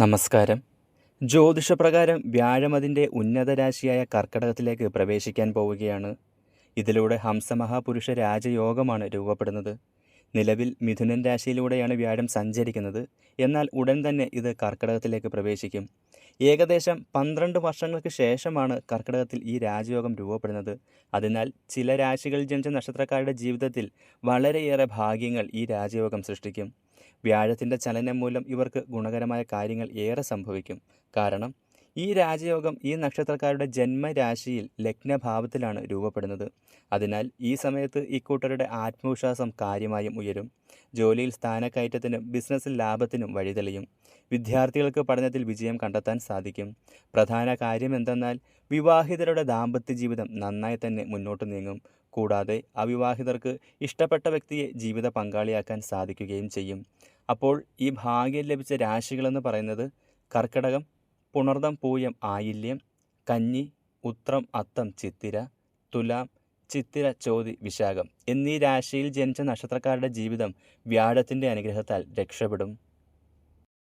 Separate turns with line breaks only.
നമസ്കാരം. ജ്യോതിഷപ്രകാരം വ്യാഴം അതിൻ്റെ ഉന്നത രാശിയായ കർക്കടകത്തിലേക്ക് പ്രവേശിക്കാൻ പോവുകയാണ്. ഇതിലൂടെ ഹംസമഹാപുരുഷ രാജയോഗമാണ് രൂപപ്പെടുന്നത്. നിലവിൽ മിഥുനൻ രാശിയിലൂടെയാണ് വ്യാഴം സഞ്ചരിക്കുന്നത്. എന്നാൽ ഉടൻ തന്നെ ഇത് കർക്കടകത്തിലേക്ക് പ്രവേശിക്കും. ഏകദേശം 12 വർഷങ്ങൾക്ക് ശേഷമാണ് കർക്കടകത്തിൽ ഈ രാജയോഗം രൂപപ്പെടുന്നത്. അതിനാൽ ചില രാശികളിൽ ജനിച്ച നക്ഷത്രക്കാരുടെ ജീവിതത്തിൽ വളരെയേറെ ഭാഗ്യങ്ങൾ ഈ രാജയോഗം സൃഷ്ടിക്കും. വ്യാഴത്തിൻ്റെ ചലനം മൂലം ഇവർക്ക് ഗുണകരമായ കാര്യങ്ങൾ ഏറെ സംഭവിക്കും. കാരണം ഈ രാജയോഗം ഈ നക്ഷത്രക്കാരുടെ ജന്മരാശിയിൽ ലഗ്നഭാവത്തിലാണ് രൂപപ്പെടുന്നത്. അതിനാൽ ഈ സമയത്ത് ഇക്കൂട്ടരുടെ ആത്മവിശ്വാസം കാര്യമായും ഉയരും. ജോലിയിൽ സ്ഥാനക്കയറ്റത്തിനും ബിസിനസ്സിൽ ലാഭത്തിനും വഴിതെളിയും. വിദ്യാർത്ഥികൾക്ക് പഠനത്തിൽ വിജയം കണ്ടെത്താൻ സാധിക്കും. പ്രധാന കാര്യം എന്തെന്നാൽ വിവാഹിതരുടെ ദാമ്പത്യ ജീവിതം നന്നായി തന്നെ മുന്നോട്ട് നീങ്ങും. കൂടാതെ അവിവാഹിതർക്ക് ഇഷ്ടപ്പെട്ട വ്യക്തിയെ ജീവിത പങ്കാളിയാക്കാൻ സാധിക്കുകയും ചെയ്യും. അപ്പോൾ ഈ ഭാഗ്യം ലഭിച്ച രാശികളെന്ന് പറയുന്നത് കർക്കിടകം, പുണർദം, പൂയം, ആയില്യം, കന്നി, ഉത്രം, അത്തം, ചിത്തിര, തുലാം, ചിത്തിര, ചോതി, വിശാഖം എന്നീ രാശിയിൽ ജനിച്ച നക്ഷത്രക്കാരുടെ ജീവിതം വ്യാഴത്തിൻ്റെ അനുഗ്രഹത്താൽ രക്ഷപ്പെടും.